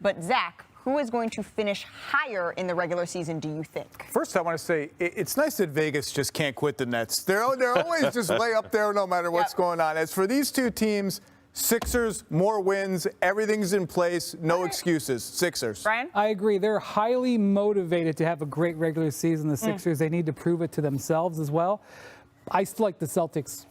But Zach, who is going to finish higher in the regular season, do you think? First, I want to say it's nice that Vegas just can't quit the Nets. They're always just way up there no matter what's going on. As for these two teams, Sixers, more wins, everything's in place, no excuses. Sixers. Brian? I agree. They're highly motivated to have a great regular season. The Sixers, they need to prove it to themselves as well. I still like the Celtics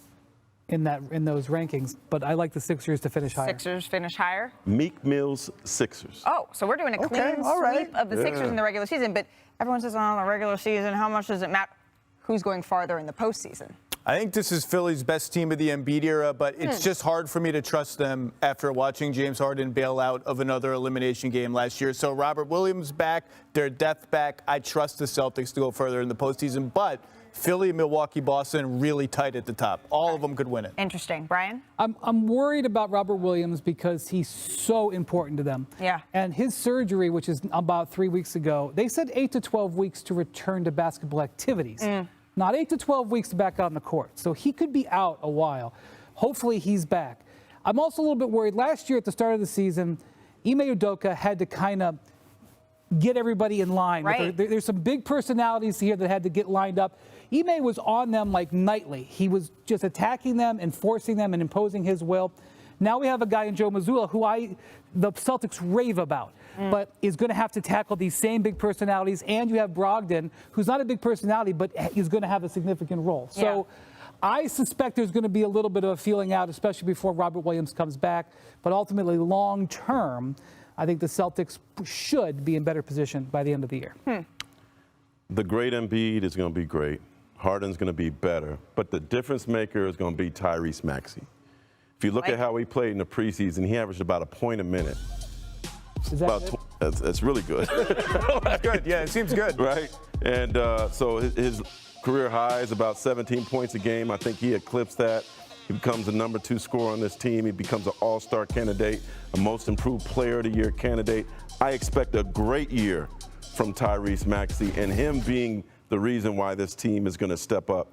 in those rankings, but I like the Sixers to finish higher. Sixers finish higher? Meek Mill's Sixers. Oh, so we're doing a clean sweep of the Sixers in the regular season, but everyone says, oh, the regular season, how much does it matter? Who's going farther in the postseason? I think this is Philly's best team of the Embiid era, but it's just hard for me to trust them after watching James Harden bail out of another elimination game last year. So Robert Williams back, their depth back. I trust the Celtics to go further in the postseason, but Philly, Milwaukee, Boston, really tight at the top. All of them could win it. Interesting. Brian? I'm worried about Robert Williams because he's so important to them. Yeah. And his surgery, which is about 3 weeks ago, they said 8 to 12 weeks to return to basketball activities. Not 8 to 12 weeks to back out on the court. So he could be out a while. Hopefully he's back. I'm also a little bit worried. Last year at the start of the season, Ime Udoka had to kind of get everybody in line. Right. There's some big personalities here that had to get lined up. Ime was on them like nightly. He was just attacking them and forcing them and imposing his will. Now we have a guy in Joe Mazzulla who the Celtics rave about, but is going to have to tackle these same big personalities. And you have Brogdon, who's not a big personality, but is going to have a significant role. So I suspect there's going to be a little bit of a feeling out, especially before Robert Williams comes back. But ultimately, long term, I think the Celtics should be in better position by the end of the year. The great Embiid is going to be great. Harden's going to be better. But the difference maker is going to be Tyrese Maxey. If you look at how he played in the preseason, he averaged about a point a minute. Is that good? That's really good. That's good. Yeah, it seems good. Right? And so his career high is about 17 points a game. I think he eclipsed that. He becomes the number 2 scorer on this team. He becomes an all-star candidate, a most improved player of the year candidate. I expect a great year from Tyrese Maxey, and him being the reason why this team is going to step up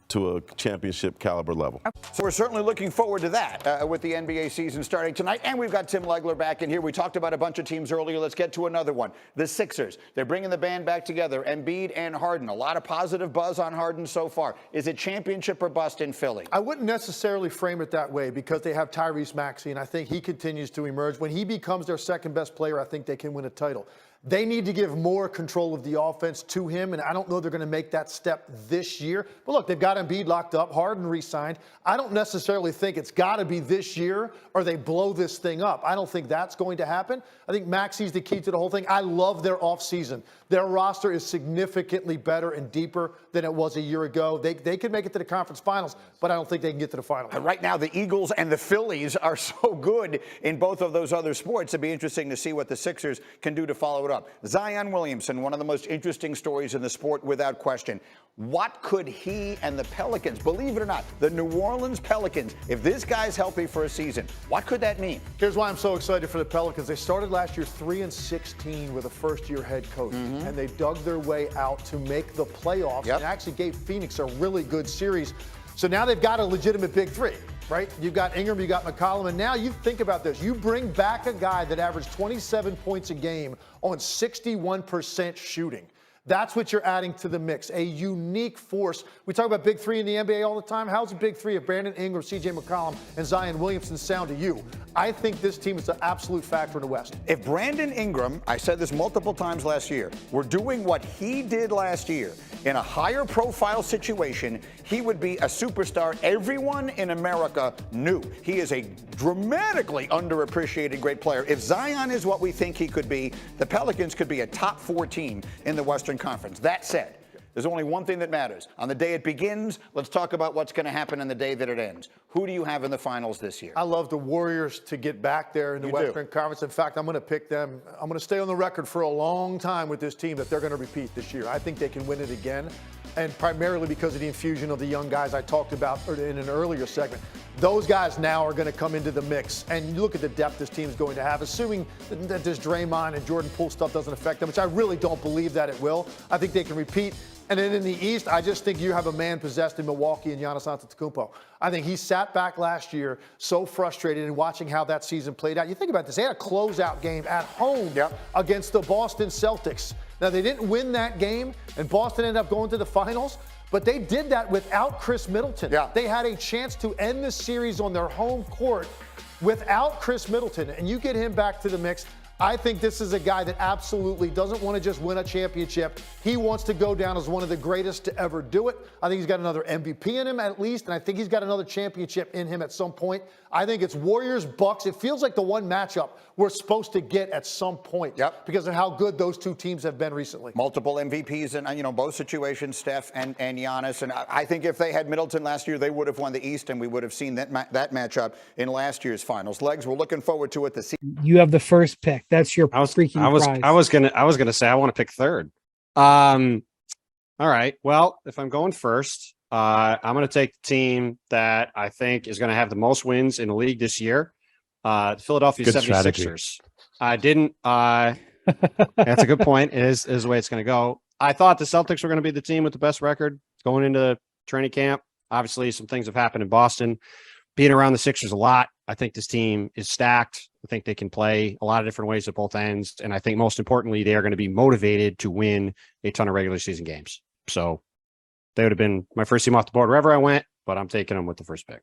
to a championship caliber level. So we're certainly looking forward to that with the NBA season starting tonight. And we've got Tim Legler back in here. We talked about a bunch of teams earlier. Let's get to another one. The Sixers. They're bringing the band back together. Embiid and Harden. A lot of positive buzz on Harden so far. Is it championship or bust in Philly? I wouldn't necessarily frame it that way because they have Tyrese Maxey, and I think he continues to emerge. When he becomes their second best player, I think they can win a title. They need to give more control of the offense to him, and I don't know they're going to make that step this year. But look, they've got Embiid locked up, Harden re-signed. I don't necessarily think it's got to be this year or they blow this thing up. I don't think that's going to happen. I think Maxey's the key to the whole thing. I love their offseason. Their roster is significantly better and deeper than it was a year ago. They could make it to the conference finals, but I don't think they can get to the final. Right now, the Eagles and the Phillies are so good in both of those other sports. It'd be interesting to see what the Sixers can do to follow it up. Zion Williamson, one of the most interesting stories in the sport without question. What could he and the Pelicans, believe it or not, the New Orleans Pelicans, if this guy's healthy for a season, what could that mean? Here's why I'm so excited for the Pelicans. They started last year 3-16 with a first-year head coach, and they dug their way out to make the playoffs and actually gave Phoenix a really good series. So now they've got a legitimate big three, right? You've got Ingram, you've got McCollum, and now you think about this. You bring back a guy that averaged 27 points a game on 61% shooting. That's what you're adding to the mix, a unique force. We talk about big three in the NBA all the time. How's a big three of Brandon Ingram, C.J. McCollum, and Zion Williamson sound to you? I think this team is an absolute factor in the West. If Brandon Ingram, I said this multiple times last year, were doing what he did last year in a higher profile situation, he would be a superstar everyone in America knew. He is a dramatically underappreciated great player. If Zion is what we think he could be, the Pelicans could be a top 4 team in the Western Conference. That said, there's only one thing that matters. On the day it begins, let's talk about what's going to happen on the day that it ends. Who do you have in the finals this year? I love the Warriors to get back there in the Western Conference. In fact, I'm going to pick them. I'm going to stay on the record for a long time with this team that they're going to repeat this year. I think they can win it again, and primarily because of the infusion of the young guys I talked about in an earlier segment. Those guys now are going to come into the mix, and you look at the depth this team is going to have, assuming that this Draymond and Jordan Poole stuff doesn't affect them, which I really don't believe that it will. I think they can repeat. And then in the East, I just think you have a man possessed in Milwaukee and Giannis Antetokounmpo. I think he sat back last year so frustrated in watching how that season played out. You think about this. They had a closeout game at home against the Boston Celtics. Now, they didn't win that game, and Boston ended up going to the finals, but they did that without Chris Middleton. Yeah. They had a chance to end the series on their home court without Chris Middleton, and you get him back to the mix. I think this is a guy that absolutely doesn't want to just win a championship. He wants to go down as one of the greatest to ever do it. I think he's got another MVP in him at least, and I think he's got another championship in him at some point. I think it's Warriors-Bucks. It feels like the one matchup we're supposed to get at some point because of how good those two teams have been recently. Multiple MVPs in both situations, Steph and Giannis. And I think if they had Middleton last year, they would have won the East, and we would have seen that matchup in last year's finals. Legs, we're looking forward to it this season. You have the first pick. That's your freaking prize. I was gonna say I want to pick third. All right. Well, if I'm going first, I'm going to take the team that I think is going to have the most wins in the league this year. The Philadelphia 76ers. I didn't. That's a good point. It is the way it's going to go. I thought the Celtics were going to be the team with the best record going into training camp. Obviously, some things have happened in Boston. Being around the Sixers a lot, I think this team is stacked. I think they can play a lot of different ways at both ends. And I think most importantly, they are going to be motivated to win a ton of regular season games. So they would have been my first team off the board wherever I went, but I'm taking them with the first pick.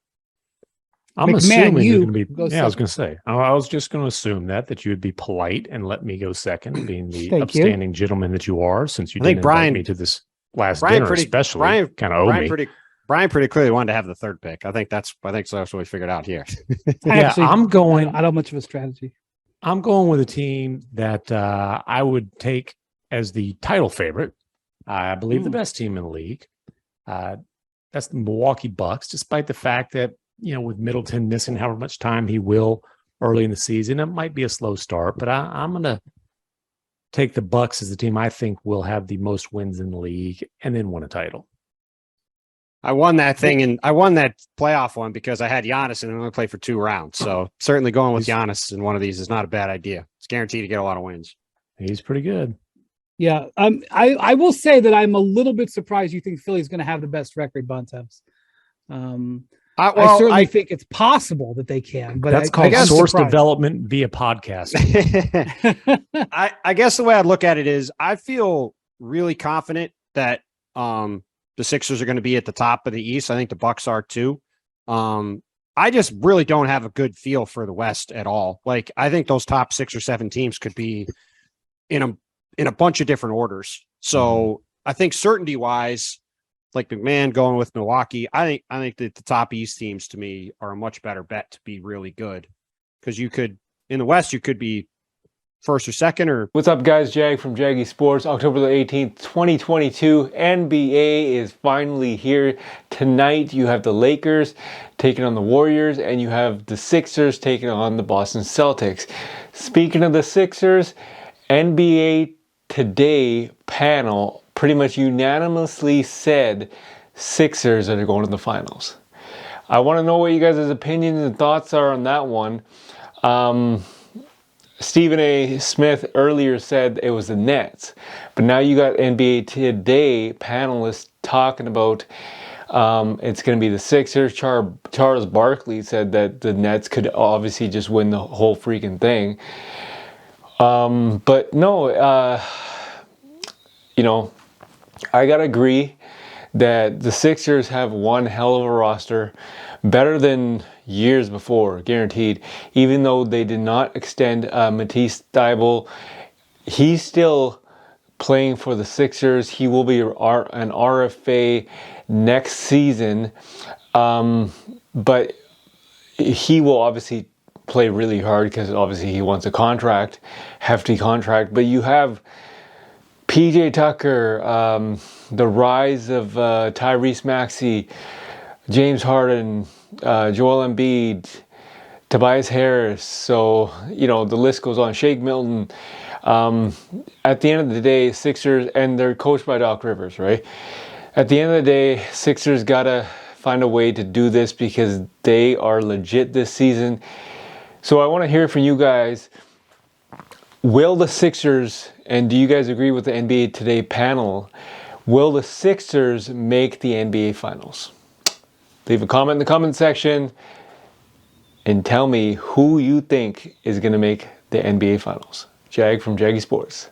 I'm assuming you're going to be. I was going to say. I was just going to assume that you would be polite and let me go second, being the upstanding gentleman that you are, since you didn't invite me to this last dinner, especially. Kind of owe me. Brian pretty clearly wanted to have the third pick. I think that's what we figured out here. Actually, I'm going. I don't have much of a strategy. I'm going with a team that I would take as the title favorite. I believe the best team in the league. That's the Milwaukee Bucks, despite the fact that, with Middleton missing however much time he will early in the season, it might be a slow start, but I'm going to take the Bucks as the team I think will have the most wins in the league and then win a title. I won that thing, and I won that playoff one because I had Giannis and I only played for 2 rounds. So certainly going with Giannis in one of these is not a bad idea. It's guaranteed to get a lot of wins. He's pretty good. Yeah. I will say that I'm a little bit surprised you think Philly's going to have the best record, Bontemps. I certainly think it's possible that they can, but that's called source development via podcast. I guess the way I'd look at it is I feel really confident that the Sixers are going to be at the top of the East. I think the Bucks are too. I just really don't have a good feel for the West at all. Like, I think those top 6 or 7 teams could be in a bunch of different orders. So I think certainty wise, like McMahon going with Milwaukee, I think that the top East teams to me are a much better bet to be really good, because you could in the West you could be first or second. Or what's up, guys? Jag from Jaggy Sports. October the 18th, 2022. NBA is finally here. Tonight you have the Lakers taking on the Warriors, and you have the Sixers taking on the Boston Celtics. Speaking of the Sixers, NBA Today panel pretty much unanimously said Sixers are going to the finals. I want to know what you guys' opinions and thoughts are on that one. Stephen A. Smith earlier said it was the Nets, but now you got NBA Today panelists talking about it's going to be the Sixers. Charles Barkley said that the Nets could obviously just win the whole freaking thing. But no, I gotta agree that the Sixers have one hell of a roster, better than years before, guaranteed. Even though they did not extend Matisse Thybulle, he's still playing for the Sixers. He will be an RFA next season, but he will obviously play really hard because obviously he wants a contract, hefty contract. But you have PJ Tucker, the rise of Tyrese Maxey, James Harden, Joel Embiid, Tobias Harris. So, the list goes on. Shake Milton. At the end of the day, Sixers, and they're coached by Doc Rivers, right? At the end of the day, Sixers got to find a way to do this because they are legit this season. So I want to hear from you guys. Will the Sixers, and do you guys agree with the NBA Today panel, Will the Sixers make the NBA Finals? Leave a comment in the comment section and tell me who you think is going to make the NBA Finals. Jag from Jaggy Sports.